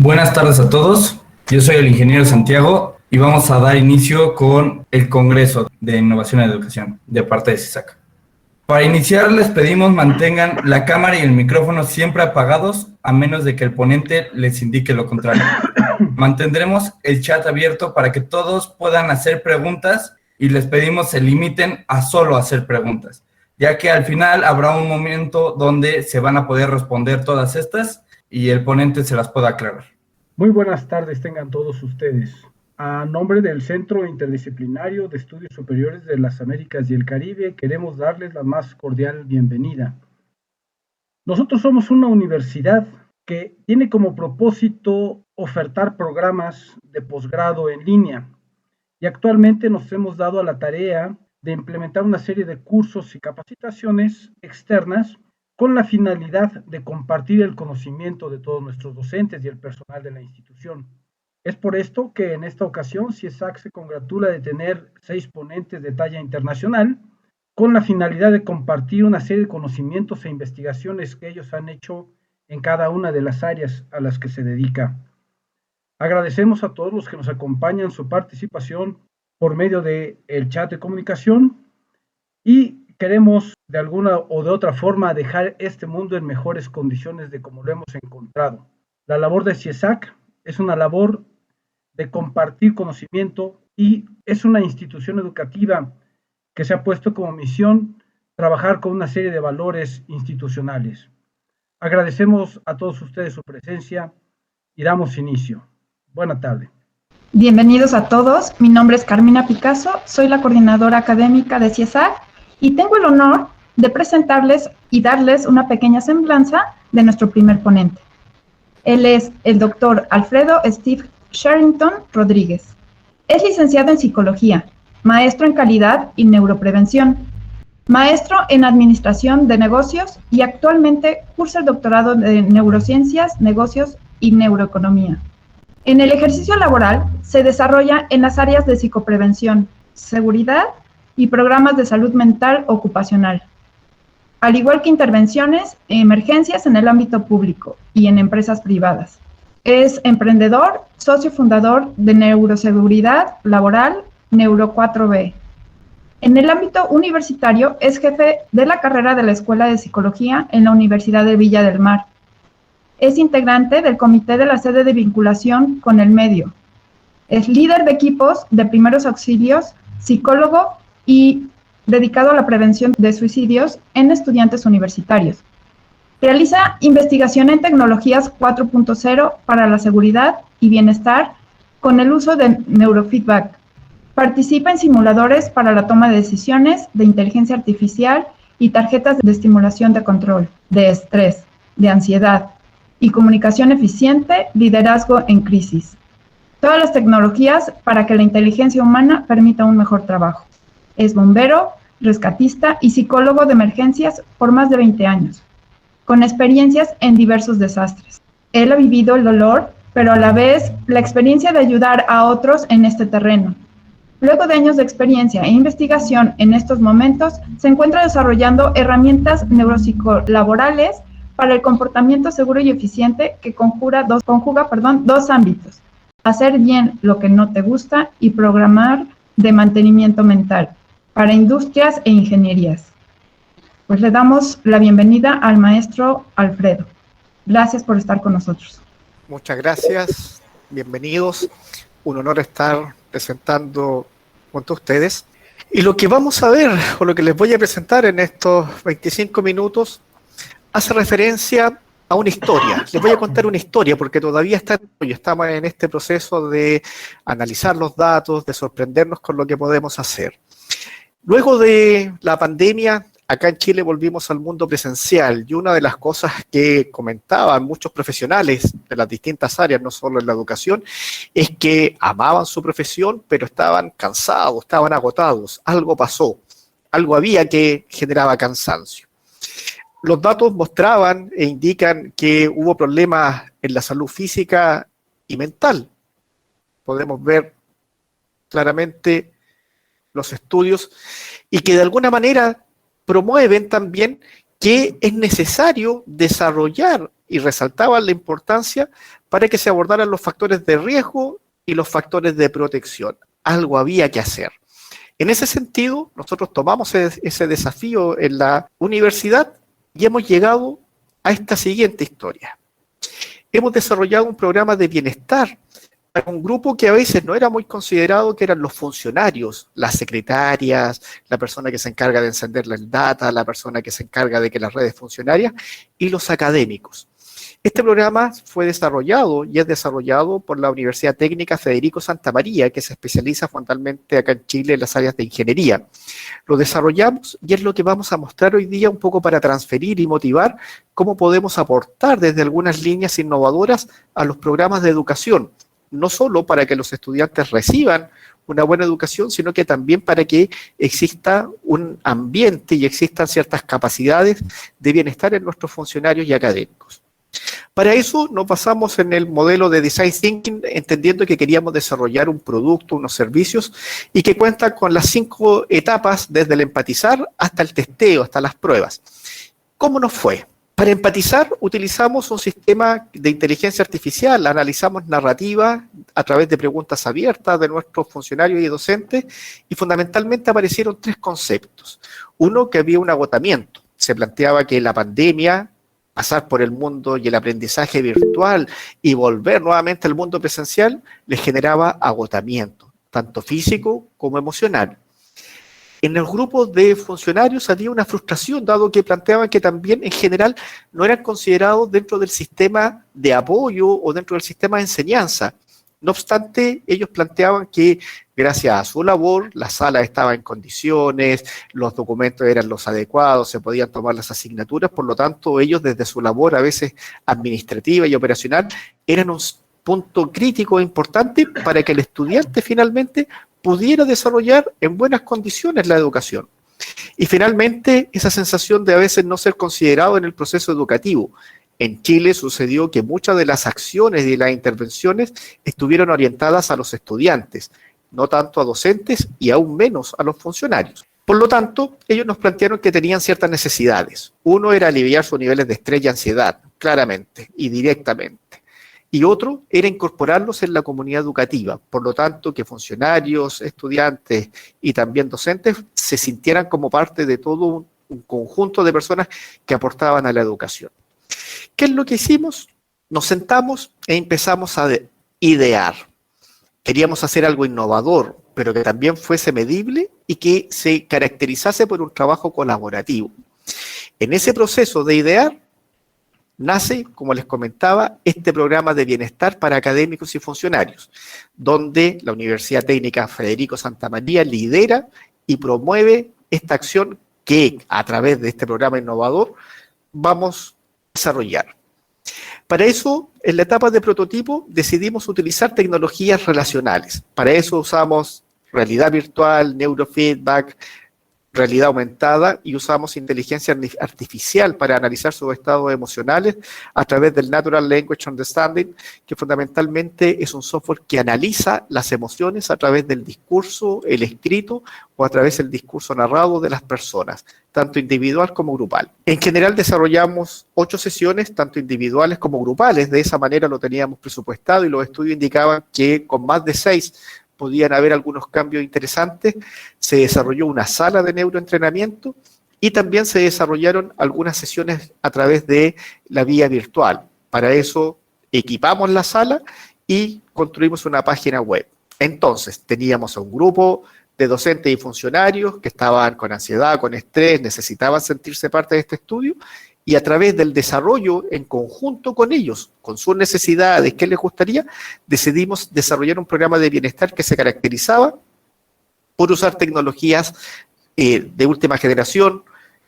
Buenas tardes a todos, yo soy el ingeniero Santiago y vamos a dar inicio con el Congreso de Innovación en Educación de parte de CISAC. Para iniciar les pedimos mantengan la cámara y el micrófono siempre apagados a menos de que el ponente les indique lo contrario. Mantendremos el chat abierto para que todos puedan hacer preguntas y les pedimos se limiten a solo hacer preguntas, ya que al final habrá un momento donde se van a poder responder todas estas y el ponente se las pueda aclarar. Muy buenas tardes tengan todos ustedes. A nombre del Centro Interdisciplinario de Estudios Superiores de las Américas y el Caribe, queremos darles la más cordial bienvenida. Nosotros somos una universidad que tiene como propósito ofertar programas de posgrado en línea y actualmente nos hemos dado a la tarea de implementar una serie de cursos y capacitaciones externas con la finalidad de compartir el conocimiento de todos nuestros docentes y el personal de la institución. Es por esto que en esta ocasión CIESAC se congratula de tener 6 ponentes de talla internacional con la finalidad de compartir una serie de conocimientos e investigaciones que ellos han hecho en cada una de las áreas a las que se dedica. Agradecemos a todos los que nos acompañan su participación por medio del chat de comunicación y queremos de alguna o de otra forma dejar este mundo en mejores condiciones de como lo hemos encontrado. La labor de CIESAC es una labor de compartir conocimiento y es una institución educativa que se ha puesto como misión trabajar con una serie de valores institucionales. Agradecemos a todos ustedes su presencia y damos inicio. Buena tarde. Bienvenidos a todos, mi nombre es Carmina Picasso, soy la coordinadora académica de CIESAC y tengo el honor de presentarles y darles una pequeña semblanza de nuestro primer ponente. Él es el doctor Alfredo Steve Sherrington Rodríguez. Es licenciado en Psicología, maestro en Calidad y Neuroprevención, maestro en Administración de Negocios y actualmente cursa el doctorado de Neurociencias, Negocios y Neuroeconomía. En el ejercicio laboral se desarrolla en las áreas de psicoprevención, seguridad y programas de salud mental ocupacional, al igual que intervenciones e emergencias en el ámbito público y en empresas privadas. Es emprendedor, socio fundador de Neuroseguridad Laboral Neuro 4B. En el ámbito universitario es jefe de la carrera de la Escuela de Psicología en la Universidad de Villa del Mar. Es integrante del Comité de la Sede de Vinculación con el Medio. Es líder de equipos de primeros auxilios, psicólogo y dedicado a la prevención de suicidios en estudiantes universitarios. Realiza investigación en tecnologías 4.0 para la seguridad y bienestar con el uso de neurofeedback. Participa en simuladores para la toma de decisiones de inteligencia artificial y tarjetas de estimulación de control, de estrés, de ansiedad y comunicación eficiente, liderazgo en crisis. Todas las tecnologías para que la inteligencia humana permita un mejor trabajo. Es bombero, rescatista y psicólogo de emergencias por más de 20 años, con experiencias en diversos desastres. Él ha vivido el dolor, pero a la vez la experiencia de ayudar a otros en este terreno. Luego de años de experiencia e investigación en estos momentos, se encuentra desarrollando herramientas neuropsicolaborales para el comportamiento seguro y eficiente que conjuga dos ámbitos: hacer bien lo que no te gusta y programar de mantenimiento mental para industrias e ingenierías. Pues le damos la bienvenida al maestro Alfredo. Gracias por estar con nosotros. Muchas gracias, bienvenidos. Un honor estar presentando junto a ustedes. Y lo que vamos a ver, o lo que les voy a presentar en estos 25 minutos, hace referencia a una historia. Les voy a contar una historia porque todavía estamos en este proceso de analizar los datos, de sorprendernos con lo que podemos hacer. Luego de la pandemia, acá en Chile volvimos al mundo presencial y una de las cosas que comentaban muchos profesionales de las distintas áreas, no solo en la educación, es que amaban su profesión, pero estaban cansados, estaban agotados. Algo pasó, algo había que generaba cansancio. Los datos mostraban e indican que hubo problemas en la salud física y mental. Podemos ver claramente los estudios y que de alguna manera promueven también que es necesario desarrollar, y resaltaban la importancia para que se abordaran los factores de riesgo y los factores de protección. Algo había que hacer. En ese sentido, nosotros tomamos ese desafío en la universidad y hemos llegado a esta siguiente historia. Hemos desarrollado un programa de bienestar para un grupo que a veces no era muy considerado, que eran los funcionarios, las secretarias, la persona que se encarga de encender el data, la persona que se encarga de que las redes funcionarias, y los académicos. Este programa fue desarrollado y es desarrollado por la Universidad Técnica Federico Santa María, que se especializa fundamentalmente acá en Chile en las áreas de ingeniería. Lo desarrollamos y es lo que vamos a mostrar hoy día un poco para transferir y motivar cómo podemos aportar desde algunas líneas innovadoras a los programas de educación, no solo para que los estudiantes reciban una buena educación, sino que también para que exista un ambiente y existan ciertas capacidades de bienestar en nuestros funcionarios y académicos. Para eso nos basamos en el modelo de Design Thinking, entendiendo que queríamos desarrollar un producto, unos servicios, y que cuentan con las 5 etapas, desde el empatizar hasta el testeo, hasta las pruebas. ¿Cómo nos fue? Para empatizar utilizamos un sistema de inteligencia artificial, analizamos narrativa a través de preguntas abiertas de nuestros funcionarios y docentes, y fundamentalmente aparecieron 3 conceptos. Uno, que había un agotamiento. Se planteaba que la pandemia, pasar por el mundo y el aprendizaje virtual y volver nuevamente al mundo presencial, les generaba agotamiento, tanto físico como emocional. En los grupos de funcionarios había una frustración, dado que planteaban que también en general no eran considerados dentro del sistema de apoyo o dentro del sistema de enseñanza. No obstante, ellos planteaban que gracias a su labor, la sala estaba en condiciones, los documentos eran los adecuados, se podían tomar las asignaturas, por lo tanto, ellos desde su labor, a veces administrativa y operacional, eran un punto crítico e importante para que el estudiante finalmente pudiera desarrollar en buenas condiciones la educación. Y finalmente, esa sensación de a veces no ser considerado en el proceso educativo. En Chile sucedió que muchas de las acciones y las intervenciones estuvieron orientadas a los estudiantes, no tanto a docentes y aún menos a los funcionarios. Por lo tanto, ellos nos plantearon que tenían ciertas necesidades. Uno era aliviar sus niveles de estrés y ansiedad, claramente y directamente. Y otro era incorporarlos en la comunidad educativa. Por lo tanto, que funcionarios, estudiantes y también docentes se sintieran como parte de todo un conjunto de personas que aportaban a la educación. ¿Qué es lo que hicimos? Nos sentamos e empezamos a idear. Queríamos hacer algo innovador, pero que también fuese medible y que se caracterizase por un trabajo colaborativo. En ese proceso de idear, nace, como les comentaba, este programa de bienestar para académicos y funcionarios, donde la Universidad Técnica Federico Santa María lidera y promueve esta acción que, a través de este programa innovador, vamos a desarrollar. Para eso, en la etapa de prototipo, decidimos utilizar tecnologías relacionales. Para eso usamos realidad virtual, neurofeedback, realidad aumentada, y usamos inteligencia artificial para analizar sus estados emocionales a través del Natural Language Understanding, que fundamentalmente es un software que analiza las emociones a través del discurso, el escrito o a través del discurso narrado de las personas, tanto individual como grupal. En general desarrollamos 8 sesiones, tanto individuales como grupales. De esa manera lo teníamos presupuestado y los estudios indicaban que con más de 6 podían haber algunos cambios interesantes. Se desarrolló una sala de neuroentrenamiento y también se desarrollaron algunas sesiones a través de la vía virtual. Para eso equipamos la sala y construimos una página web. Entonces teníamos a un grupo de docentes y funcionarios que estaban con ansiedad, con estrés, necesitaban sentirse parte de este estudio, y a través del desarrollo en conjunto con ellos, con sus necesidades, qué les gustaría, decidimos desarrollar un programa de bienestar que se caracterizaba por usar tecnologías de última generación,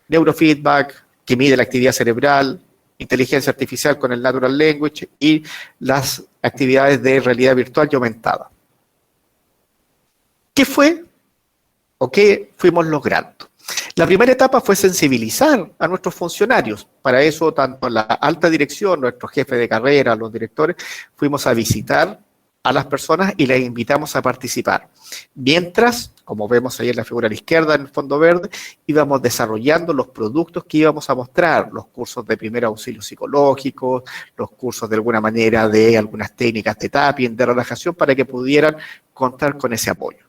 neurofeedback, que mide la actividad cerebral, inteligencia artificial con el Natural Language y las actividades de realidad virtual y aumentada. ¿Qué fue o qué fuimos logrando? La primera etapa fue sensibilizar a nuestros funcionarios. Para eso, tanto la alta dirección, nuestro jefe de carrera, los directores, fuimos a visitar a las personas y les invitamos a participar. Mientras, como vemos ahí en la figura a la izquierda, en el fondo verde, íbamos desarrollando los productos que íbamos a mostrar, los cursos de primer auxilio psicológico, los cursos de alguna manera de algunas técnicas de tapping, de relajación, para que pudieran contar con ese apoyo.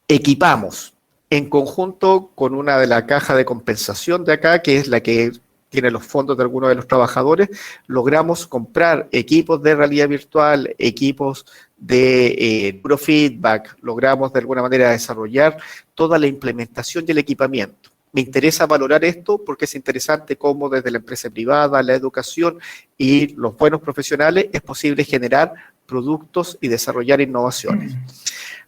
Equipamos en conjunto con una de la caja de compensación de acá, que es la que tiene los fondos de algunos de los trabajadores, logramos comprar equipos de realidad virtual, equipos de neurofeedback, logramos de alguna manera desarrollar toda la implementación y el equipamiento. Me interesa valorar esto porque es interesante cómo desde la empresa privada, la educación y los buenos profesionales es posible generar productos y desarrollar innovaciones.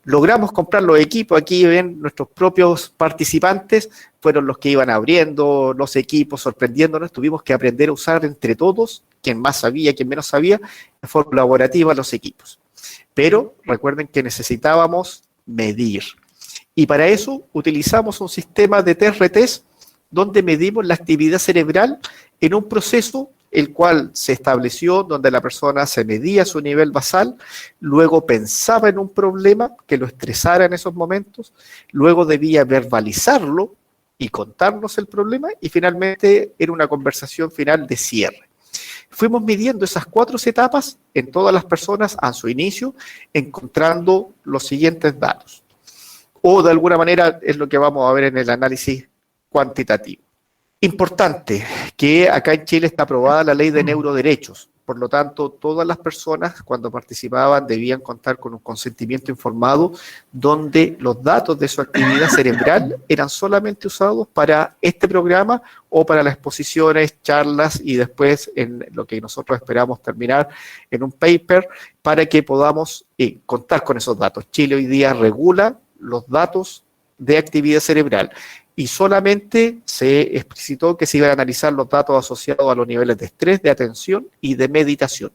Logramos comprar los equipos, aquí ven nuestros propios participantes, fueron los que iban abriendo los equipos, sorprendiéndonos, tuvimos que aprender a usar entre todos, quien más sabía, quien menos sabía, de forma colaborativa los equipos. Pero recuerden que necesitábamos medir. Y para eso utilizamos un sistema de test-retest donde medimos la actividad cerebral en un proceso el cual se estableció donde la persona se medía su nivel basal, luego pensaba en un problema que lo estresara en esos momentos, luego debía verbalizarlo y contarnos el problema y finalmente era una conversación final de cierre. Fuimos midiendo esas 4 etapas en todas las personas a su inicio, encontrando los siguientes datos. O de alguna manera es lo que vamos a ver en el análisis cuantitativo. Importante que acá en Chile está aprobada la ley de neuroderechos, por lo tanto todas las personas cuando participaban debían contar con un consentimiento informado donde los datos de su actividad cerebral eran solamente usados para este programa o para las exposiciones, charlas y después en lo que nosotros esperamos terminar en un paper para que podamos contar con esos datos. Chile hoy día regula los datos de actividad cerebral. Y solamente se explicitó que se iban a analizar los datos asociados a los niveles de estrés, de atención y de meditación.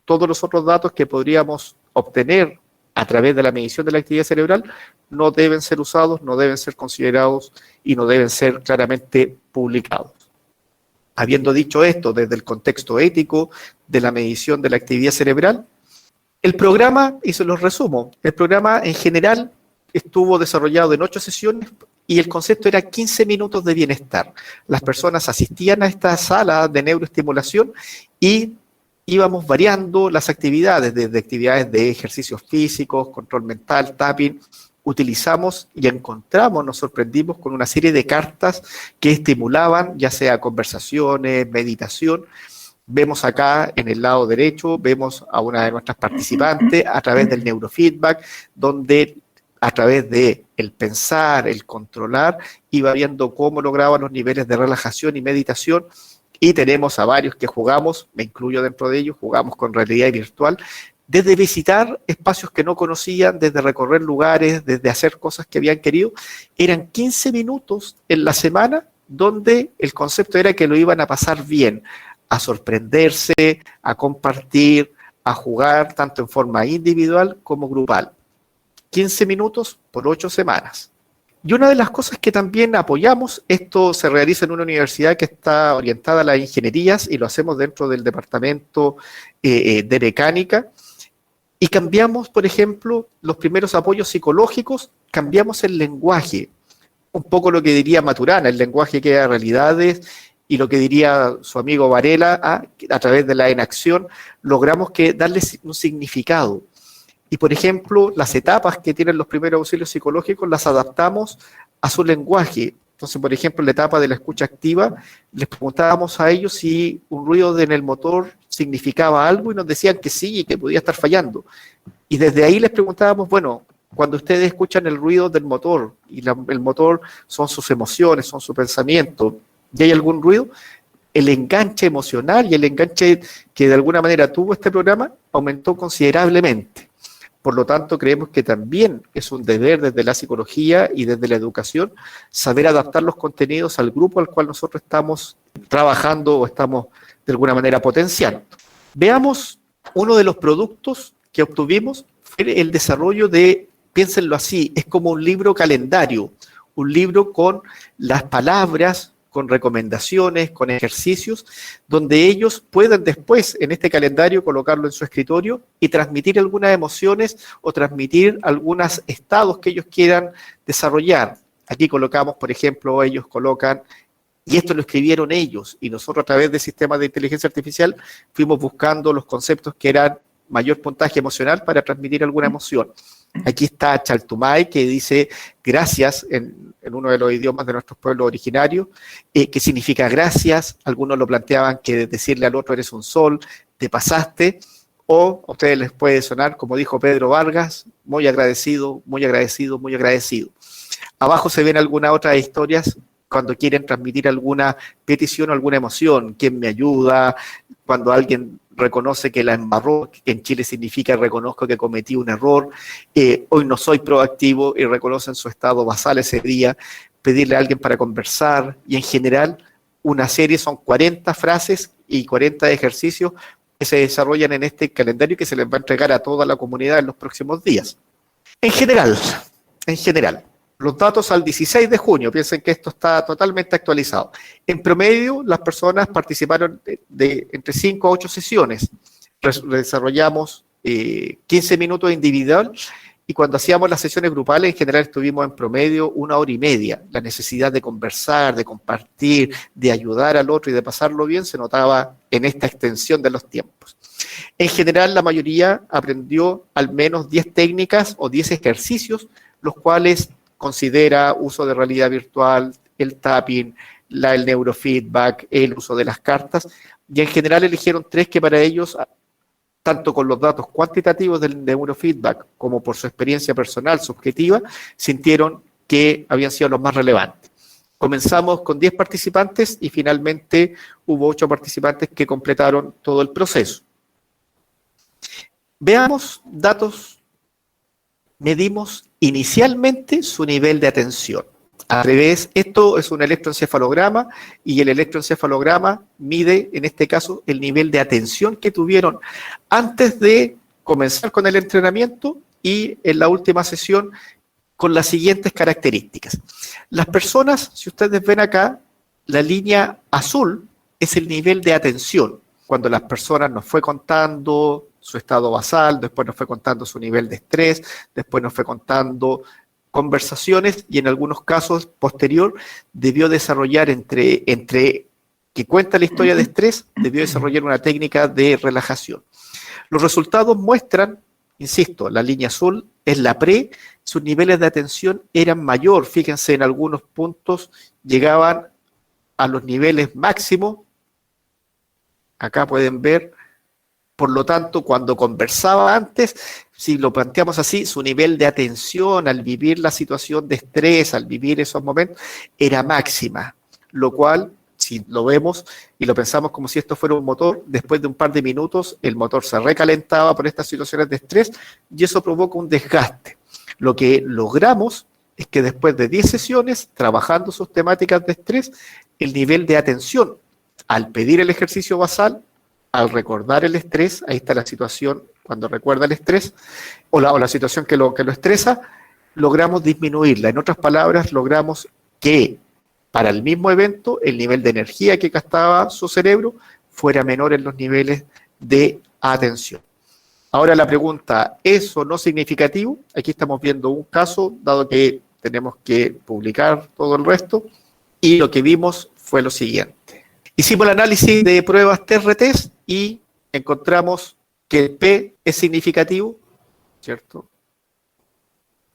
Todos los otros datos que podríamos obtener a través de la medición de la actividad cerebral no deben ser usados, no deben ser considerados y no deben ser claramente publicados. Habiendo dicho esto desde el contexto ético de la medición de la actividad cerebral, el programa, y se los resumo, el programa en general estuvo desarrollado en 8 sesiones y el concepto era 15 minutos de bienestar. Las personas asistían a esta sala de neuroestimulación y íbamos variando las actividades, desde actividades de ejercicios físicos, control mental, tapping. Utilizamos y encontramos, nos sorprendimos con una serie de cartas que estimulaban ya sea conversaciones, meditación. Vemos acá en el lado derecho, vemos a una de nuestras participantes a través del neurofeedback, donde a través de el pensar, el controlar, iba viendo cómo lograban los niveles de relajación y meditación, y tenemos a varios que jugamos, me incluyo dentro de ellos, jugamos con realidad virtual, desde visitar espacios que no conocían, desde recorrer lugares, desde hacer cosas que habían querido. Eran 15 minutos en la semana donde el concepto era que lo iban a pasar bien, a sorprenderse, a compartir, a jugar, tanto en forma individual como grupal. 15 minutos por 8 semanas. Y una de las cosas que también apoyamos, esto se realiza en una universidad que está orientada a las ingenierías y lo hacemos dentro del departamento de mecánica, y cambiamos, por ejemplo, los primeros apoyos psicológicos, cambiamos el lenguaje, un poco lo que diría Maturana, el lenguaje que da realidades, y lo que diría su amigo Varela, a través de la enacción, logramos darles un significado. Y, por ejemplo, las etapas que tienen los primeros auxilios psicológicos las adaptamos a su lenguaje. Entonces, por ejemplo, en la etapa de la escucha activa, les preguntábamos a ellos si un ruido en el motor significaba algo y nos decían que sí y que podía estar fallando. Y desde ahí les preguntábamos, bueno, cuando ustedes escuchan el ruido del motor, y el motor son sus emociones, son su pensamiento, y hay algún ruido, el enganche emocional y el enganche que de alguna manera tuvo este programa aumentó considerablemente. Por lo tanto, creemos que también es un deber desde la psicología y desde la educación saber adaptar los contenidos al grupo al cual nosotros estamos trabajando o estamos de alguna manera potenciando. Veamos uno de los productos que obtuvimos, fue el desarrollo de, piénsenlo así, es como un libro calendario, un libro con las palabras con recomendaciones, con ejercicios, donde ellos puedan después en este calendario colocarlo en su escritorio y transmitir algunas emociones o transmitir algunos estados que ellos quieran desarrollar. Aquí colocamos, por ejemplo, ellos colocan, y esto lo escribieron ellos, y nosotros a través de sistemas de inteligencia artificial fuimos buscando los conceptos que eran mayor puntaje emocional para transmitir alguna emoción. Aquí está Chaltumay, que dice gracias en uno de los idiomas de nuestros pueblos originarios, que significa gracias. Algunos lo planteaban que decirle al otro eres un sol, te pasaste, o a ustedes les puede sonar, como dijo Pedro Vargas, muy agradecido, muy agradecido, muy agradecido. Abajo se ven algunas otras historias cuando quieren transmitir alguna petición o alguna emoción. ¿Quién me ayuda? Cuando alguien reconoce que la embarró, que en Chile significa reconozco que cometí un error. Hoy no soy proactivo y reconocen su estado basal ese día. Pedirle a alguien para conversar. Y en general, una serie son 40 frases y 40 ejercicios que se desarrollan en este calendario que se les va a entregar a toda la comunidad en los próximos días. En general, los datos al 16 de junio, piensen que esto está totalmente actualizado. En promedio, las personas participaron de entre 5 a 8 sesiones. Desarrollamos 15 minutos individual y cuando hacíamos las sesiones grupales, en general estuvimos en promedio 1 hora y media. La necesidad de conversar, de compartir, de ayudar al otro y de pasarlo bien se notaba en esta extensión de los tiempos. En general, la mayoría aprendió al menos 10 técnicas o 10 ejercicios, los cuales considera uso de realidad virtual, el tapping, el neurofeedback, el uso de las cartas, y en general eligieron 3 que para ellos, tanto con los datos cuantitativos del neurofeedback como por su experiencia personal, subjetiva, sintieron que habían sido los más relevantes. Comenzamos con 10 participantes y finalmente hubo 8 participantes que completaron todo el proceso. Veamos datos. Medimos inicialmente su nivel de atención. Al revés, esto es un electroencefalograma y el electroencefalograma mide, en este caso, el nivel de atención que tuvieron antes de comenzar con el entrenamiento y en la última sesión con las siguientes características. Las personas, si ustedes ven acá, la línea azul es el nivel de atención. Cuando las personas nos fue contando su estado basal, después nos fue contando su nivel de estrés, después nos fue contando conversaciones y en algunos casos posterior debió desarrollar entre que cuenta la historia de estrés, debió desarrollar una técnica de relajación. Los resultados muestran, insisto, la línea azul es la pre, sus niveles de atención eran mayor, fíjense en algunos puntos llegaban a los niveles máximos, acá pueden ver. Por lo tanto, cuando conversaba antes, si lo planteamos así, su nivel de atención al vivir la situación de estrés, al vivir esos momentos, era máxima. Lo cual, si lo vemos y lo pensamos como si esto fuera un motor, después de un par de minutos el motor se recalentaba por estas situaciones de estrés y eso provoca un desgaste. Lo que logramos es que después de 10 sesiones, trabajando sus temáticas de estrés, el nivel de atención al pedir el ejercicio basal, al recordar el estrés, ahí está la situación cuando recuerda el estrés, o la situación que lo estresa, logramos disminuirla. En otras palabras, logramos que para el mismo evento el nivel de energía que gastaba su cerebro fuera menor en los niveles de atención. Ahora la pregunta, ¿es o no significativo? Aquí estamos viendo un caso, dado que tenemos que publicar todo el resto, y lo que vimos fue lo siguiente. Hicimos el análisis de pruebas TRT y encontramos que el P es significativo, ¿cierto?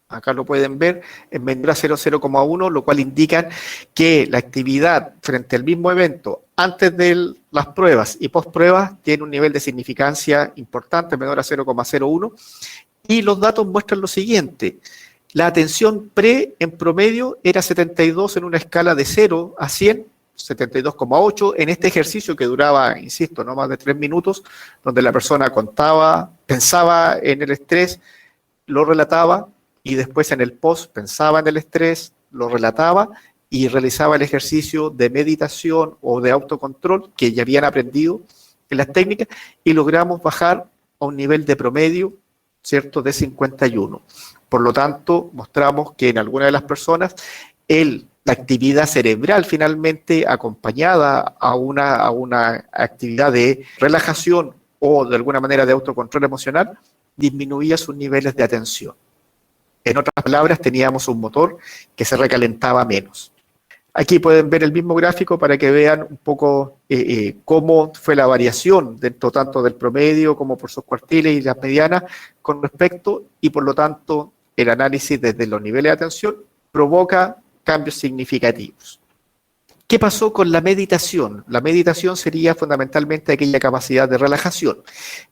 Acá lo pueden ver, en menor a 0,1, lo cual indica que la actividad frente al mismo evento antes de las pruebas y post pruebas tiene un nivel de significancia importante, menor a 0,01, y los datos muestran lo siguiente. La atención pre en promedio era 72 en una escala de 0 a 100, 72,8 en este ejercicio que duraba, insisto, no más de 3 minutos, donde la persona contaba, pensaba en el estrés, lo relataba y después en el post pensaba en el estrés, lo relataba y realizaba el ejercicio de meditación o de autocontrol que ya habían aprendido en las técnicas y logramos bajar a un nivel de promedio, ¿cierto?, de 51. Por lo tanto, mostramos que en algunas de las personas el la actividad cerebral finalmente acompañada a una actividad de relajación o de alguna manera de autocontrol emocional, disminuía sus niveles de atención. En otras palabras, teníamos un motor que se recalentaba menos. Aquí pueden ver el mismo gráfico para que vean un poco cómo fue la variación dentro tanto del promedio como por sus cuartiles y las medianas con respecto, y por lo tanto el análisis desde los niveles de atención provoca cambios significativos. ¿Qué pasó con la meditación? La meditación sería fundamentalmente aquella capacidad de relajación.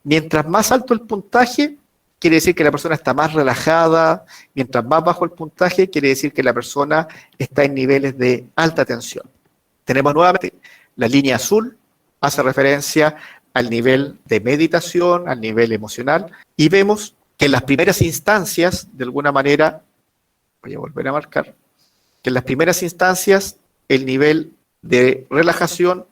Mientras más alto el puntaje, quiere decir que la persona está más relajada. Mientras más bajo el puntaje, quiere decir que la persona está en niveles de alta tensión. Tenemos nuevamente la línea azul, hace referencia al nivel de meditación, al nivel emocional, y vemos que en las primeras instancias, de alguna manera, voy a volver a marcar, que en las primeras instancias el nivel de relajación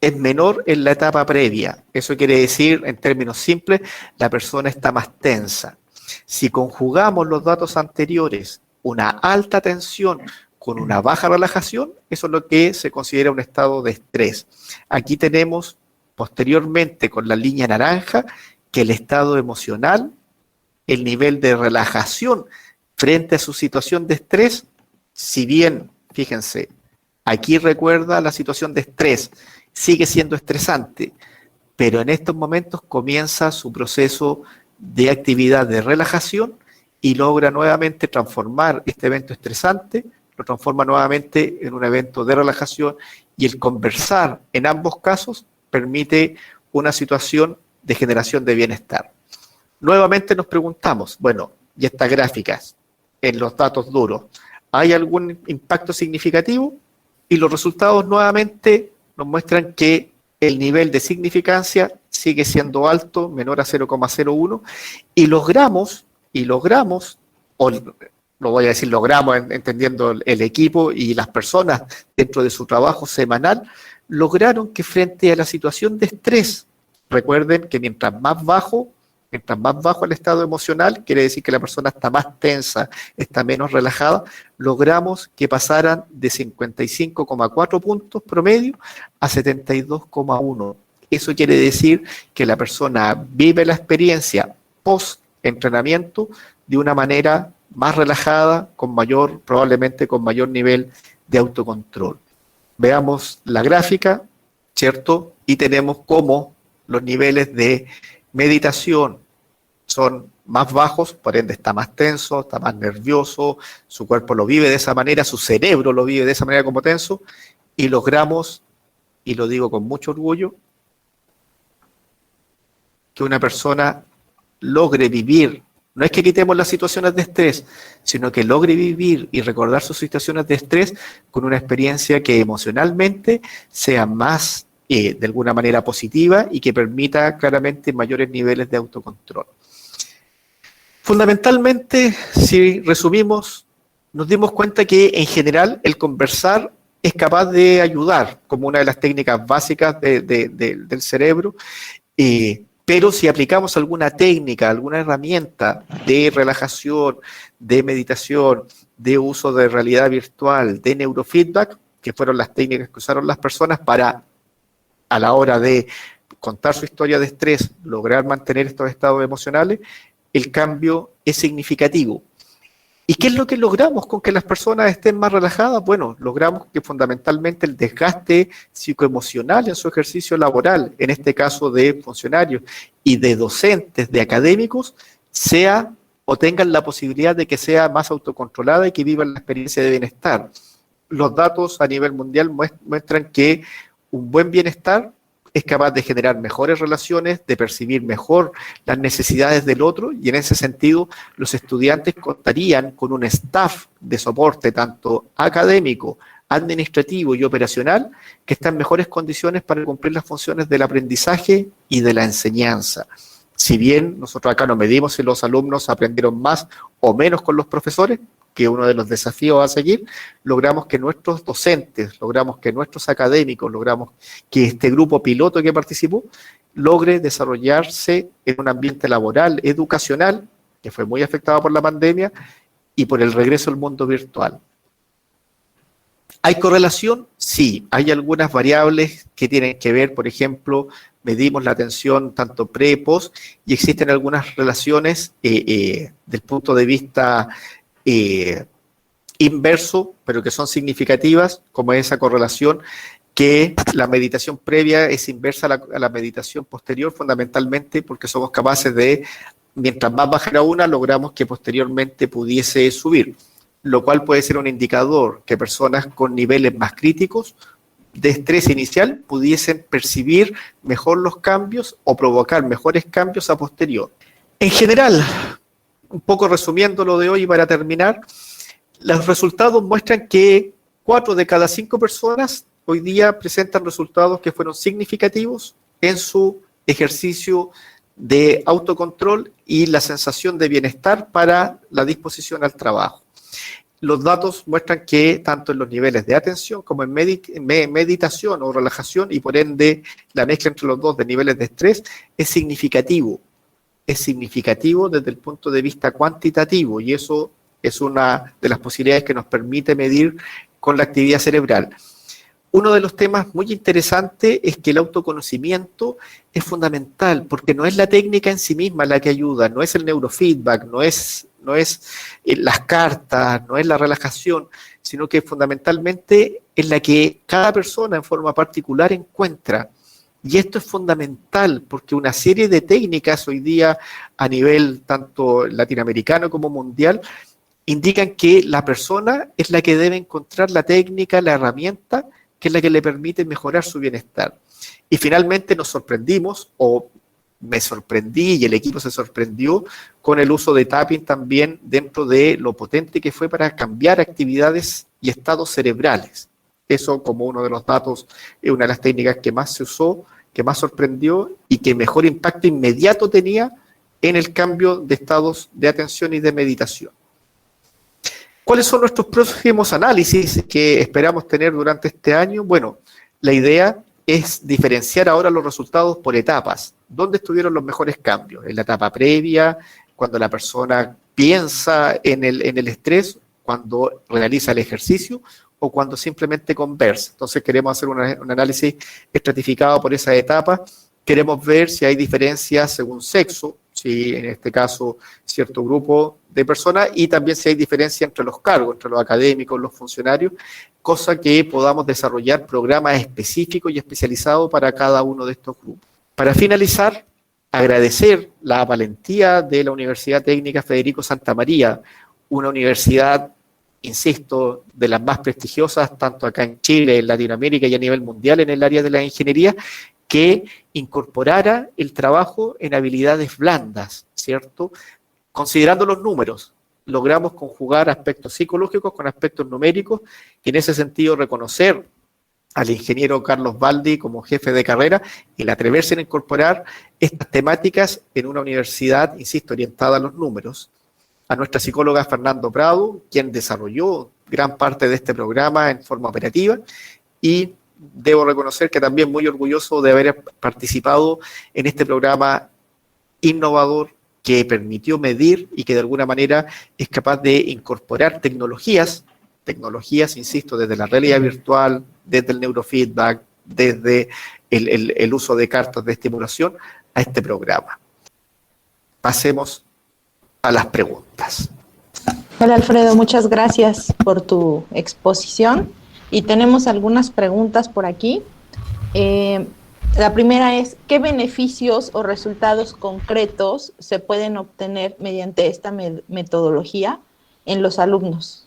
es menor en la etapa previa. Eso quiere decir, en términos simples, la persona está más tensa. Si conjugamos los datos anteriores, una alta tensión con una baja relajación, eso es lo que se considera un estado de estrés. Aquí tenemos posteriormente con la línea naranja que el estado emocional, el nivel de relajación frente a su situación de estrés, si bien, fíjense, aquí recuerda la situación de estrés, sigue siendo estresante, pero en estos momentos comienza su proceso de actividad de relajación y logra nuevamente transformar este evento estresante, lo transforma nuevamente en un evento de relajación, y el conversar en ambos casos permite una situación de generación de bienestar. Nuevamente nos preguntamos, bueno, y estas gráficas en los datos duros, ¿hay algún impacto significativo? Y los resultados nuevamente nos muestran que el nivel de significancia sigue siendo alto, menor a 0,01, y logramos, o lo voy a decir logramos entendiendo el equipo y las personas dentro de su trabajo semanal, lograron que frente a la situación de estrés, recuerden que mientras más bajo el estado emocional, quiere decir que la persona está más tensa, está menos relajada, logramos que pasaran de 55,4 puntos promedio a 72,1. Eso quiere decir que la persona vive la experiencia post-entrenamiento de una manera más relajada, probablemente con mayor nivel de autocontrol. Veamos la gráfica, ¿cierto? Y tenemos cómo los niveles de meditación son más bajos, por ende está más tenso, está más nervioso, su cuerpo lo vive de esa manera, su cerebro lo vive de esa manera como tenso, y logramos, y lo digo con mucho orgullo, que una persona logre vivir, no es que quitemos las situaciones de estrés, sino que logre vivir y recordar sus situaciones de estrés con una experiencia que emocionalmente sea más de alguna manera positiva y que permita claramente mayores niveles de autocontrol. Fundamentalmente, si resumimos, nos dimos cuenta que en general el conversar es capaz de ayudar como una de las técnicas básicas del cerebro, pero si aplicamos alguna técnica, alguna herramienta de relajación, de meditación, de uso de realidad virtual, de neurofeedback, que fueron las técnicas que usaron las personas para, a la hora de contar su historia de estrés, lograr mantener estos estados emocionales, el cambio es significativo. ¿Y qué es lo que logramos con que las personas estén más relajadas? Bueno, logramos que fundamentalmente el desgaste psicoemocional en su ejercicio laboral, en este caso de funcionarios y de docentes, de académicos, sea o tengan la posibilidad de que sea más autocontrolada y que vivan la experiencia de bienestar. Los datos a nivel mundial muestran que un buen bienestar es capaz de generar mejores relaciones, de percibir mejor las necesidades del otro, y en ese sentido los estudiantes contarían con un staff de soporte tanto académico, administrativo y operacional que está en mejores condiciones para cumplir las funciones del aprendizaje y de la enseñanza. Si bien nosotros acá no medimos si los alumnos aprendieron más o menos con los profesores, que uno de los desafíos a seguir, logramos que nuestros docentes, logramos que nuestros académicos, logramos que este grupo piloto que participó logre desarrollarse en un ambiente laboral, educacional, que fue muy afectado por la pandemia y por el regreso al mundo virtual. ¿Hay correlación? Sí, hay algunas variables que tienen que ver, por ejemplo, medimos la atención tanto pre, post, y existen algunas relaciones del punto de vista inverso, pero que son significativas, como esa correlación que la meditación previa es inversa a la meditación posterior, fundamentalmente porque somos capaces de, mientras más bajara una, logramos que posteriormente pudiese subir, lo cual puede ser un indicador que personas con niveles más críticos de estrés inicial pudiesen percibir mejor los cambios o provocar mejores cambios a posterior. En general, un poco resumiendo lo de hoy para terminar, los resultados muestran que 4 de cada 5 personas hoy día presentan resultados que fueron significativos en su ejercicio de autocontrol y la sensación de bienestar para la disposición al trabajo. Los datos muestran que tanto en los niveles de atención como en meditación o relajación, y por ende la mezcla entre los dos de niveles de estrés, es significativo. Es significativo desde el punto de vista cuantitativo, y eso es una de las posibilidades que nos permite medir con la actividad cerebral. Uno de los temas muy interesantes es que el autoconocimiento es fundamental, porque no es la técnica en sí misma la que ayuda, no es el neurofeedback, no es las cartas, no es la relajación, sino que fundamentalmente es la que cada persona en forma particular encuentra. Y esto es fundamental porque una serie de técnicas hoy día a nivel tanto latinoamericano como mundial indican que la persona es la que debe encontrar la técnica, la herramienta, que es la que le permite mejorar su bienestar. Y finalmente nos sorprendimos, o me sorprendí y el equipo se sorprendió con el uso de tapping también dentro de lo potente que fue para cambiar actividades y estados cerebrales. Eso, como uno de los datos, es una de las técnicas que más se usó, que más sorprendió y que mejor impacto inmediato tenía en el cambio de estados de atención y de meditación. ¿Cuáles son nuestros próximos análisis que esperamos tener durante este año? Bueno, la idea es diferenciar ahora los resultados por etapas. ¿Dónde estuvieron los mejores cambios? En la etapa previa, cuando la persona piensa en el estrés, cuando realiza el ejercicio o cuando simplemente conversa. Entonces queremos hacer un análisis estratificado por esa etapa. Queremos ver si hay diferencias según sexo, si en este caso cierto grupo de personas, y también si hay diferencia entre los cargos, entre los académicos, los funcionarios, cosa que podamos desarrollar programas específicos y especializados para cada uno de estos grupos. Para finalizar, agradecer la valentía de la Universidad Técnica Federico Santa María, una universidad, insisto, de las más prestigiosas, tanto acá en Chile, en Latinoamérica y a nivel mundial en el área de la ingeniería, que incorporara el trabajo en habilidades blandas, ¿cierto? Considerando los números, logramos conjugar aspectos psicológicos con aspectos numéricos y en ese sentido reconocer al ingeniero Carlos Baldi como jefe de carrera y el atreverse a incorporar estas temáticas en una universidad, insisto, orientada a los números. A nuestra psicóloga Fernando Prado, quien desarrolló gran parte de este programa en forma operativa, y debo reconocer que también muy orgulloso de haber participado en este programa innovador que permitió medir y que de alguna manera es capaz de incorporar tecnologías, insisto, desde la realidad virtual, desde el neurofeedback, desde el uso de cartas de estimulación a este programa. Pasemos a las preguntas. Hola Alfredo, muchas gracias por tu exposición y tenemos algunas preguntas por aquí. La primera es, ¿qué beneficios o resultados concretos se pueden obtener mediante esta metodología en los alumnos?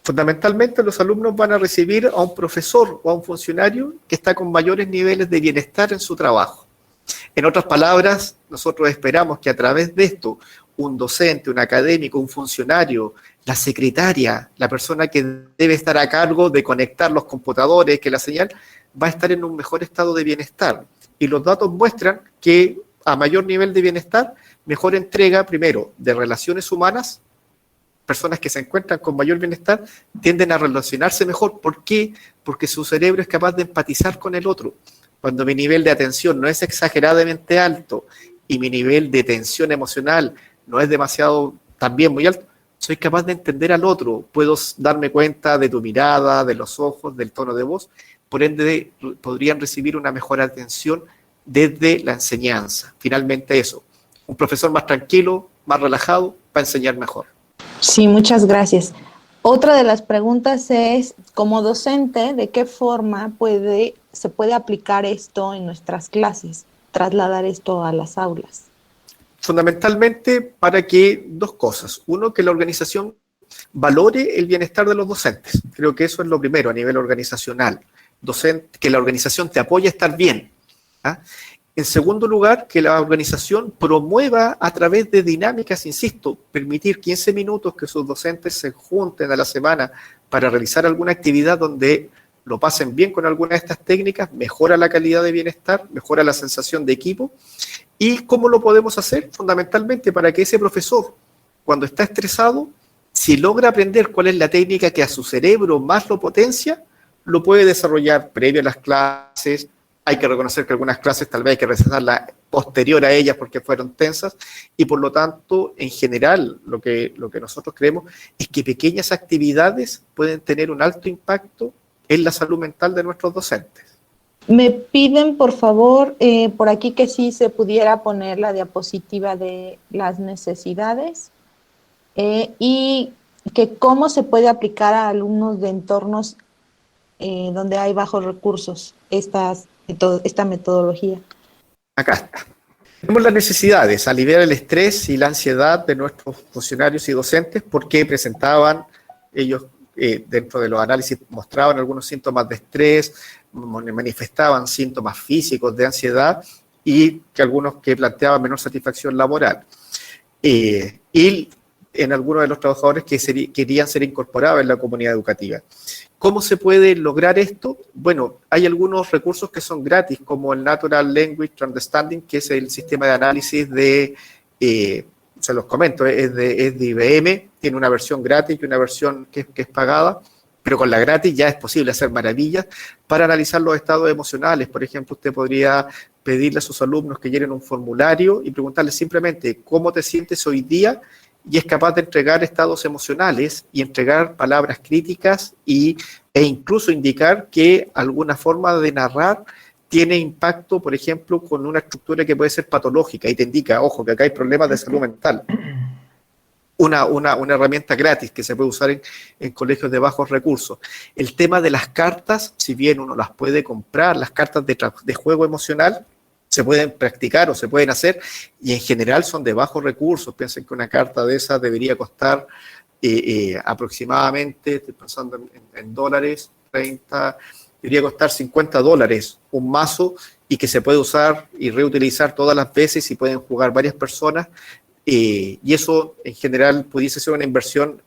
Fundamentalmente los alumnos van a recibir a un profesor o a un funcionario que está con mayores niveles de bienestar en su trabajo. En otras palabras, nosotros esperamos que a través de esto, un docente, un académico, un funcionario, la secretaria, la persona que debe estar a cargo de conectar los computadores, que la señal, va a estar en un mejor estado de bienestar. Y los datos muestran que a mayor nivel de bienestar, mejor entrega, primero, de relaciones humanas. Personas que se encuentran con mayor bienestar tienden a relacionarse mejor. ¿Por qué? Porque su cerebro es capaz de empatizar con el otro. Cuando mi nivel de atención no es exageradamente alto y mi nivel de tensión emocional no es demasiado también muy alto, soy capaz de entender al otro, puedo darme cuenta de tu mirada, de los ojos, del tono de voz, por ende podrían recibir una mejor atención desde la enseñanza. Finalmente eso, un profesor más tranquilo, más relajado, va a enseñar mejor. Sí, muchas gracias. Otra de las preguntas es, como docente, ¿de qué forma se puede aplicar esto en nuestras clases, trasladar esto a las aulas? Fundamentalmente para que dos cosas. Uno, que la organización valore el bienestar de los docentes. Creo que eso es lo primero a nivel organizacional. Que la organización te apoye a estar bien. ¿Ah? En segundo lugar, que la organización promueva a través de dinámicas, insisto, permitir 15 minutos que sus docentes se junten a la semana para realizar alguna actividad donde lo pasen bien con alguna de estas técnicas, mejora la calidad de bienestar, mejora la sensación de equipo. ¿Y cómo lo podemos hacer? Fundamentalmente para que ese profesor, cuando está estresado, si logra aprender cuál es la técnica que a su cerebro más lo potencia, lo puede desarrollar previo a las clases. Hay que reconocer que algunas clases tal vez hay que recetarlas posterior a ellas porque fueron tensas, y por lo tanto, en general, lo que nosotros creemos es que pequeñas actividades pueden tener un alto impacto en la salud mental de nuestros docentes. Me piden, por favor, por aquí que sí se pudiera poner la diapositiva de las necesidades y que cómo se puede aplicar a alumnos de entornos donde hay bajos recursos esta metodología. Acá está. Tenemos las necesidades, aliviar el estrés y la ansiedad de nuestros funcionarios y docentes porque presentaban, ellos dentro de los análisis mostraban algunos síntomas de estrés, manifestaban síntomas físicos de ansiedad y que algunos que planteaban menor satisfacción laboral. Y en algunos de los trabajadores que querían ser incorporados en la comunidad educativa. ¿Cómo se puede lograr esto? Bueno, hay algunos recursos que son gratis, como el Natural Language Understanding, que es el sistema de análisis se los comento, es de IBM, tiene una versión gratis y una versión que es pagada, pero con la gratis ya es posible hacer maravillas para analizar los estados emocionales. Por ejemplo, usted podría pedirle a sus alumnos que llenen un formulario y preguntarles simplemente cómo te sientes hoy día, y es capaz de entregar estados emocionales y entregar palabras críticas e incluso indicar que alguna forma de narrar tiene impacto, por ejemplo, con una estructura que puede ser patológica y te indica, ojo, que acá hay problemas de salud mental. Una herramienta gratis que se puede usar en colegios de bajos recursos. El tema de las cartas, si bien uno las puede comprar, las cartas de juego emocional, se pueden practicar o se pueden hacer y en general son de bajos recursos. Piensen que una carta de esas debería costar aproximadamente, estoy pensando en dólares, debería costar $50 un mazo y que se puede usar y reutilizar todas las veces y pueden jugar varias personas y eso en general pudiese ser una inversión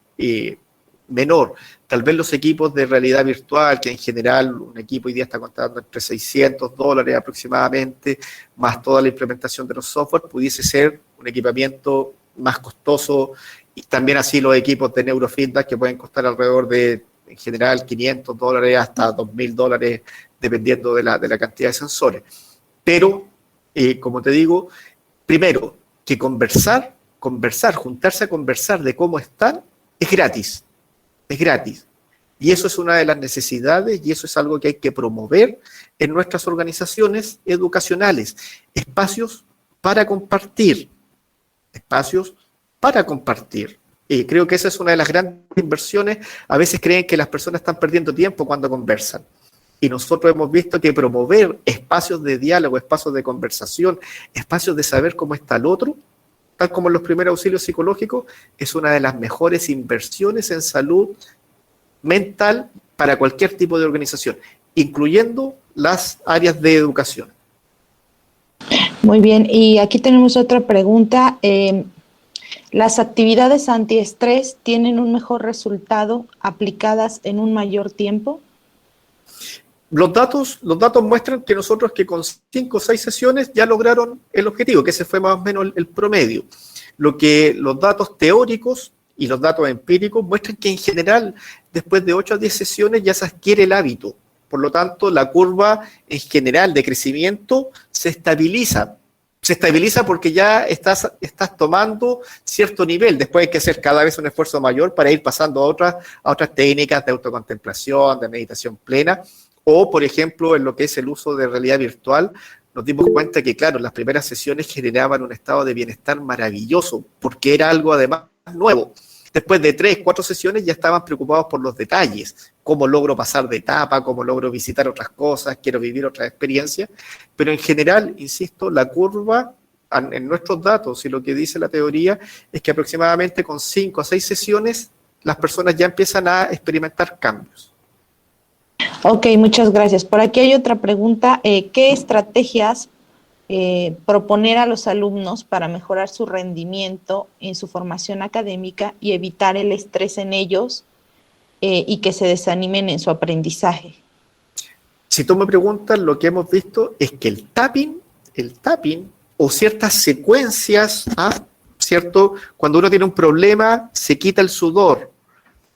menor. Tal vez los equipos de realidad virtual, que en general un equipo hoy día está costando entre $600 aproximadamente, más toda la implementación de los software, pudiese ser un equipamiento más costoso, y también así los equipos de neurofeedback que pueden costar alrededor de, en general, $500 hasta $2.000, dependiendo de la cantidad de sensores. Pero, como te digo, primero, que conversar, juntarse a conversar de cómo están, es gratis. Es gratis. Y eso es una de las necesidades y eso es algo que hay que promover en nuestras organizaciones educacionales. Espacios para compartir. Espacios para compartir. Y creo que esa es una de las grandes inversiones. A veces creen que las personas están perdiendo tiempo cuando conversan. Y nosotros hemos visto que promover espacios de diálogo, espacios de conversación, espacios de saber cómo está el otro, tal como en los primeros auxilios psicológicos, es una de las mejores inversiones en salud mental para cualquier tipo de organización, incluyendo las áreas de educación. Muy bien, y aquí tenemos otra pregunta. ¿Las actividades antiestrés tienen un mejor resultado aplicadas en un mayor tiempo? Los datos muestran que nosotros que con 5 o 6 sesiones ya lograron el objetivo, que ese fue más o menos el promedio. Lo que los datos teóricos y los datos empíricos muestran que en general después de 8 a 10 sesiones ya se adquiere el hábito. Por lo tanto, la curva en general de crecimiento se estabiliza Se estabiliza porque ya estás tomando cierto nivel. Después hay que hacer cada vez un esfuerzo mayor para ir pasando a otras técnicas de autocontemplación, de meditación plena, o, por ejemplo, en lo que es el uso de realidad virtual, nos dimos cuenta que, claro, las primeras sesiones generaban un estado de bienestar maravilloso, porque era algo además nuevo. Después de 3, 4 sesiones ya estaban preocupados por los detalles, cómo logro pasar de etapa, cómo logro visitar otras cosas, quiero vivir otras experiencias, pero en general, insisto, la curva en nuestros datos y lo que dice la teoría es que aproximadamente con 5 a 6 sesiones las personas ya empiezan a experimentar cambios. Ok, muchas gracias. Por aquí hay otra pregunta. ¿Qué estrategias proponer a los alumnos para mejorar su rendimiento en su formación académica y evitar el estrés en ellos y que se desanimen en su aprendizaje? Si tú me preguntas, lo que hemos visto es que el tapping o ciertas secuencias, ¿cierto? Cuando uno tiene un problema, se quita el sudor.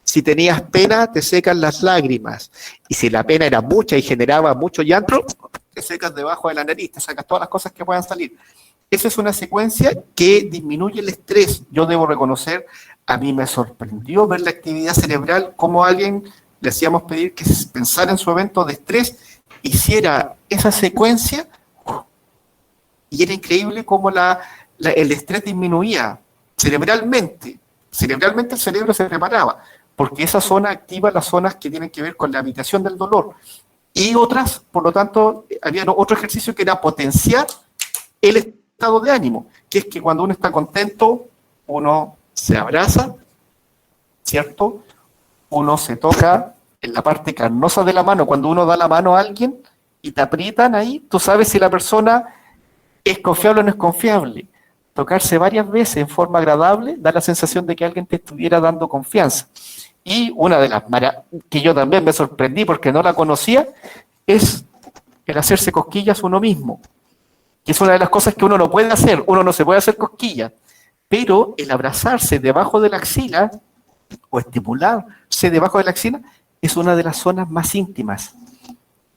Si tenías pena, te secan las lágrimas. Y si la pena era mucha y generaba mucho llanto, te secas debajo de la nariz, te sacas todas las cosas que puedan salir. Esa es una secuencia que disminuye el estrés. Yo debo reconocer, a mí me sorprendió ver la actividad cerebral, como a alguien le hacíamos pedir que pensara en su evento de estrés, hiciera esa secuencia, y era increíble cómo el estrés disminuía cerebralmente. Cerebralmente el cerebro se reparaba, porque esa zona activa las zonas que tienen que ver con la habitación del dolor. Y otras, por lo tanto, había otro ejercicio que era potenciar el estado de ánimo, que es que cuando uno está contento, uno se abraza, ¿cierto? Uno se toca en la parte carnosa de la mano. Cuando uno da la mano a alguien y te aprietan ahí, tú sabes si la persona es confiable o no es confiable. Tocarse varias veces en forma agradable da la sensación de que alguien te estuviera dando confianza. Y una de las que yo también me sorprendí porque no la conocía, es el hacerse cosquillas uno mismo, que es una de las cosas que uno no puede hacer. Uno no se puede hacer cosquillas, pero el abrazarse debajo de la axila o estimularse debajo de la axila es una de las zonas más íntimas.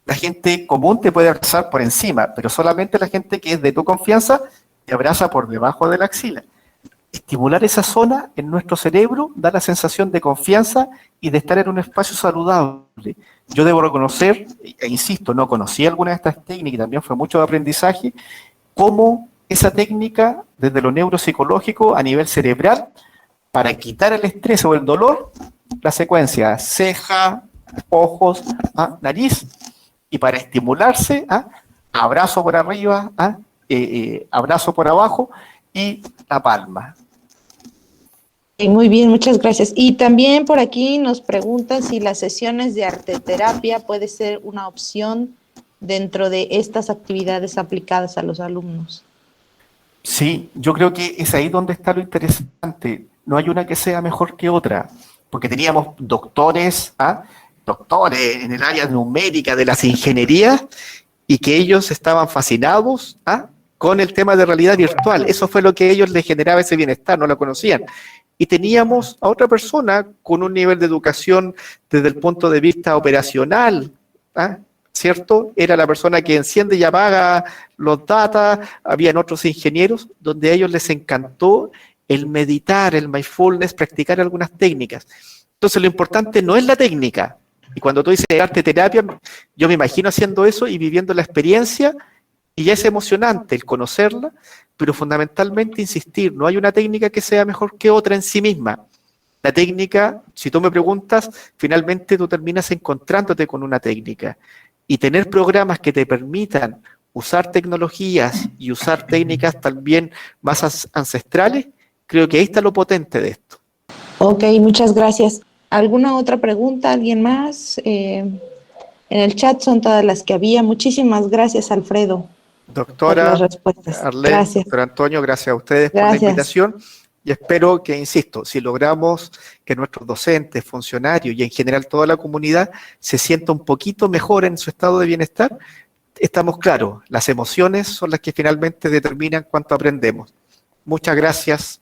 La gente común te puede abrazar por encima, pero solamente la gente que es de tu confianza te abraza por debajo de la axila. Estimular esa zona en nuestro cerebro da la sensación de confianza y de estar en un espacio saludable. Yo debo reconocer, e insisto, no conocía alguna de estas técnicas y también fue mucho de aprendizaje, cómo esa técnica, desde lo neuropsicológico a nivel cerebral, para quitar el estrés o el dolor, la secuencia ceja, ojos, nariz, y para estimularse, abrazo por arriba, abrazo por abajo y la palma. Muy bien, muchas gracias. Y también por aquí nos preguntan si las sesiones de arteterapia puede ser una opción dentro de estas actividades aplicadas a los alumnos. Sí, yo creo que es ahí donde está lo interesante. No hay una que sea mejor que otra, porque teníamos doctores en el área numérica de las ingenierías y que ellos estaban fascinados con el tema de realidad virtual. Eso fue lo que a ellos les generaba ese bienestar, no lo conocían. Y teníamos a otra persona con un nivel de educación desde el punto de vista operacional, ¿cierto? Era la persona que enciende y apaga los data, habían otros ingenieros, donde a ellos les encantó el meditar, el mindfulness, practicar algunas técnicas. Entonces lo importante no es la técnica. Y cuando tú dices arte terapia, yo me imagino haciendo eso y viviendo la experiencia, y ya es emocionante el conocerla, pero fundamentalmente insistir, no hay una técnica que sea mejor que otra en sí misma. La técnica, si tú me preguntas, finalmente tú terminas encontrándote con una técnica. Y tener programas que te permitan usar tecnologías y usar técnicas también más ancestrales, creo que ahí está lo potente de esto. Ok, muchas gracias. ¿Alguna otra pregunta? ¿Alguien más? En el chat son todas las que había. Muchísimas gracias, Alfredo. Doctora Arlene, gracias. Doctor Antonio, gracias a ustedes por la invitación y espero que, insisto, si logramos que nuestros docentes, funcionarios y en general toda la comunidad se sienta un poquito mejor en su estado de bienestar, estamos claros, las emociones son las que finalmente determinan cuánto aprendemos. Muchas gracias.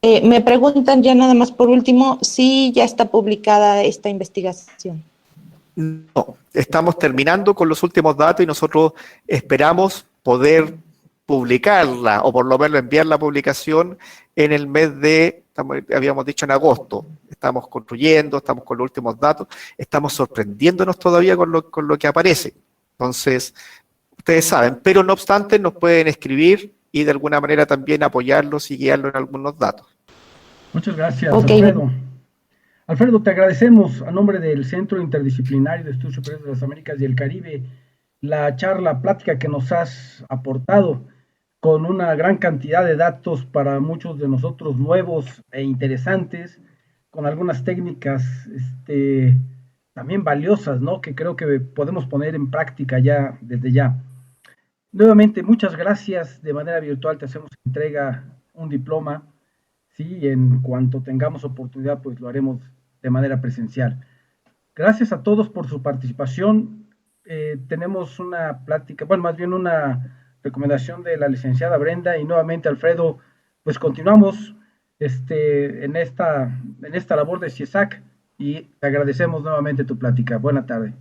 Me preguntan ya nada más por último si ya está publicada esta investigación. No, estamos terminando con los últimos datos y nosotros esperamos poder publicarla, o por lo menos enviar la publicación en el mes de, habíamos dicho en agosto. Estamos construyendo, estamos con los últimos datos, estamos sorprendiéndonos todavía con lo que aparece. Entonces, ustedes saben, pero no obstante nos pueden escribir y de alguna manera también apoyarlos y guiarlos en algunos datos. Muchas gracias, Okay. Alfredo. Alfredo, te agradecemos a nombre del Centro Interdisciplinario de Estudios Superiores de las Américas y el Caribe la charla, plática que nos has aportado con una gran cantidad de datos para muchos de nosotros nuevos e interesantes, con algunas técnicas también valiosas, ¿no? Que creo que podemos poner en práctica ya, desde ya. Nuevamente, muchas gracias. De manera virtual te hacemos entrega un diploma. Sí, en cuanto tengamos oportunidad, pues lo haremos de manera presencial. Gracias a todos por su participación. Tenemos una plática, bueno, más bien una recomendación de la licenciada Brenda, y nuevamente, Alfredo, pues continuamos en esta labor de CIESAC, y te agradecemos nuevamente tu plática. Buena tarde.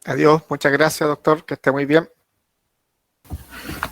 Adiós, muchas gracias, doctor, que esté muy bien.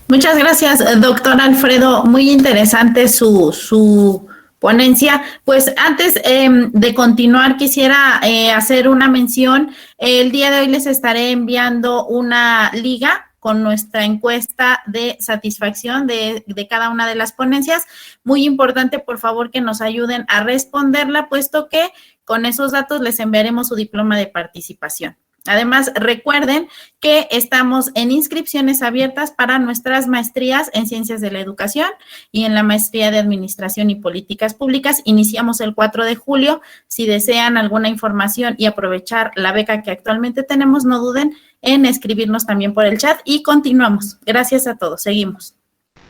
Muchas gracias, doctor Alfredo. Muy interesante su ponencia. Pues antes de continuar, quisiera hacer una mención. El día de hoy les estaré enviando una liga con nuestra encuesta de satisfacción de cada una de las ponencias. Muy importante, por favor, que nos ayuden a responderla, puesto que con esos datos les enviaremos su diploma de participación. Además, recuerden que estamos en inscripciones abiertas para nuestras maestrías en Ciencias de la Educación y en la Maestría de Administración y Políticas Públicas. Iniciamos el 4 de julio. Si desean alguna información y aprovechar la beca que actualmente tenemos, no duden en escribirnos también por el chat, y continuamos. Gracias a todos. Seguimos.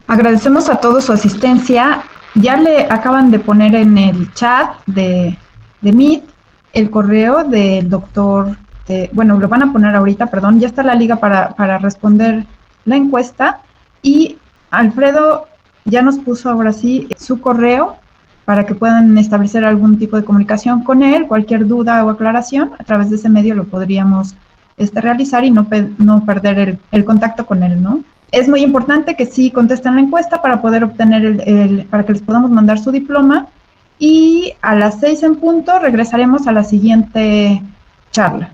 Agradecemos a todos su asistencia. Ya le acaban de poner en el chat de Meet el correo del doctor. Bueno, lo van a poner ahorita, perdón, ya está la liga para responder la encuesta, y Alfredo ya nos puso ahora sí su correo para que puedan establecer algún tipo de comunicación con él. Cualquier duda o aclaración, a través de ese medio lo podríamos realizar y no perder el contacto con él, ¿no? Es muy importante que sí contesten la encuesta para poder obtener para que les podamos mandar su diploma, y a las 6 en punto regresaremos a la siguiente charla.